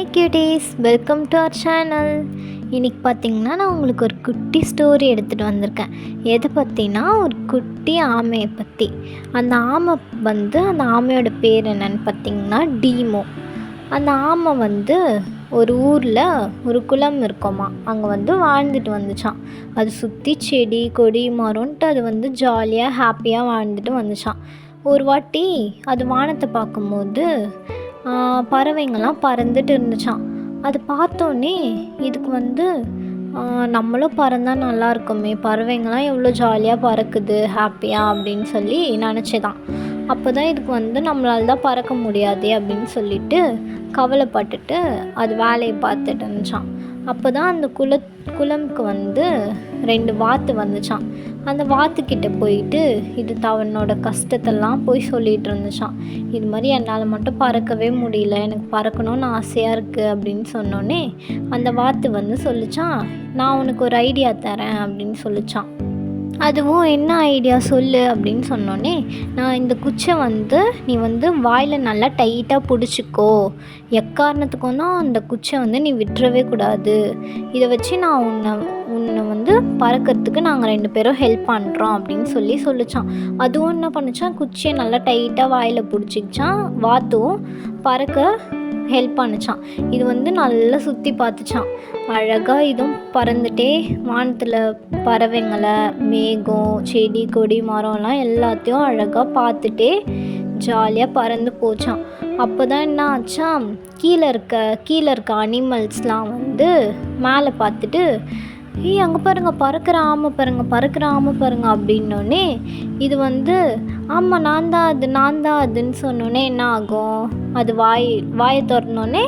Hi cuties, welcome to our channel. இன்றைக்கி பார்த்திங்கன்னா நான் உங்களுக்கு ஒரு குட்டி ஸ்டோரி எடுத்துகிட்டு வந்திருக்கேன். எதை பற்றினா ஒரு குட்டி ஆமையை பற்றி. அந்த ஆமையோட பேர் என்னன்னு பார்த்திங்கன்னா டீமோ. அந்த ஆமை ஒரு ஊரில் ஒரு குளம் இருக்குமா, அங்கே வாழ்ந்துட்டு வந்துச்சான். அது சுற்றி செடி கொடி மரம்ன்ட்டு அது ஜாலியாக ஹாப்பியாக வாழ்ந்துட்டு வந்துச்சான். ஒரு வாட்டி அது வானத்தை பார்க்கும்போது பறவைங்கள்லாம் பறந்துட்டு இருந்துச்சான். அது பார்த்தோன்னே இதுக்கு நம்மளும் பறந்தால் நல்லா இருக்குமே, பறவைங்கள்லாம் எவ்வளோ ஜாலியாக பறக்குது ஹாப்பியாக அப்படின்னு சொல்லி நினச்சிதான். அப்போ தான் இதுக்கு நம்மளால தான் பறக்க முடியாதே அப்படின்னு சொல்லிட்டு கவலைப்பட்டுட்டு அது வேலையை பார்த்துட்டு இருந்துச்சான். அப்போ தான் அந்த குளம்க்கு 2 வாத்து வந்துச்சான். அந்த வாத்துக்கிட்ட போயிட்டு இது தவனோட கஷ்டத்தெல்லாம் போய் சொல்லிகிட்டு இருந்துச்சான். இது மாதிரி என்னால் மட்டும் பறக்கவே முடியல, எனக்கு பறக்கணும்னு ஆசையாக இருக்குது அப்படின்னு சொன்னோன்னே அந்த வாத்து சொல்லிச்சான், நான் உனக்கு ஒரு ஐடியா தரேன் அப்படின்னு சொல்லிச்சான். அதுவும் என்ன ஐடியா சொல்லு அப்படின்னு சொன்னோன்னே, நான் இந்த குச்சை நீ வாயில் நல்லா டைட்டாக பிடிச்சிக்கோ, எக்காரணத்துக்கும் தான் அந்த குச்சை நீ விட்டுறவே கூடாது, இதை வச்சு நான் உன்னை பறக்கிறதுக்கு நாங்கள் 2 பேரும் ஹெல்ப் பண்ணுறோம் அப்படின்னு சொல்லிச்சான். அதுவும் என்ன பண்ணுச்சான், குச்சியை நல்லா டைட்டாக வாயில் பிடிச்சிக்கிச்சான். வாத்தும் பறக்க ஹெல்ப் பண்ணுச்சான். இது நல்லா சுற்றி பார்த்துச்சான். அழகாக இதுவும் பறந்துட்டே வானத்தில் பறவைங்களை, மேகம், செடி கொடி மரம்லாம் எல்லாத்தையும் அழகாக பார்த்துட்டே ஜாலியாக பறந்து போச்சான். அப்போ தான் என்ன ஆச்சான், கீழே இருக்க அனிமல்ஸ்லாம் மேலே பார்த்துட்டு, அங்கே பாருங்கள் பறக்கிற ஆமை பாருங்க அப்படின்னோடனே இது ஆமாம் நான் தான் அதுன்னு சொன்னோன்னே என்ன ஆகும், அது வாயை திறந்தோடனே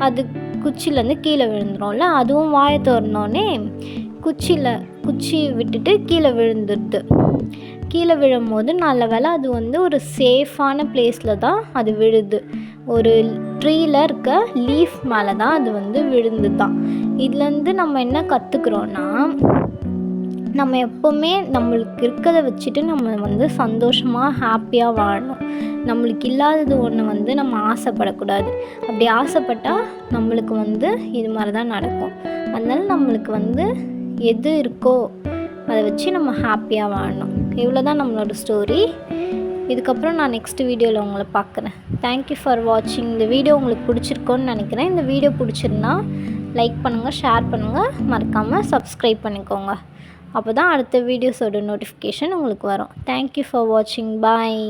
அது குச்சிலேருந்து கீழே விழுந்துரும்ல, அதுவும் வாயை திறந்தோடனே குச்சி விட்டுட்டு கீழே விழுந்துடுது. கீழே விழும்போது நல்ல வேளை அது ஒரு சேஃபான பிளேஸில் தான் அது விழுது. ஒரு ட்ரீயில் இருக்க லீஃப் மேலே தான் அது விழுந்து தான். இதுலேருந்து நம்ம என்ன கற்றுக்குறோன்னா, நம்ம எப்போவுமே நம்மளுக்கு இருக்கிறத வச்சுட்டு நம்ம சந்தோஷமாக ஹாப்பியாக வாழணும். நம்மளுக்கு இல்லாதது ஒன்று நம்ம ஆசைப்படக்கூடாது. அப்படி ஆசைப்பட்டால் நம்மளுக்கு இது மாதிரி தான் நடக்கும். அதனால் நம்மளுக்கு எது இருக்கோ அதை வச்சு நம்ம ஹாப்பியாக வாழணும். இவ்வளோ தான் நம்மளோட ஸ்டோரி. இதுக்கப்புறம் நான் நெக்ஸ்ட் வீடியோவில் உங்களை பார்க்குறேன். தேங்க்யூ ஃபார் வாட்சிங். இந்த வீடியோ உங்களுக்கு பிடிச்சிருக்கோன்னு நினைக்கிறேன். இந்த வீடியோ பிடிச்சிருந்தா லைக் பண்ணுங்கள், ஷேர் பண்ணுங்கள், மறக்காமல் சப்ஸ்கிரைப் பண்ணிக்கோங்க. அப்போ தான் அடுத்த வீடியோஸோட நோட்டிஃபிகேஷன் உங்களுக்கு வரும். தேங்க்யூ ஃபார் வாட்சிங். பாய்.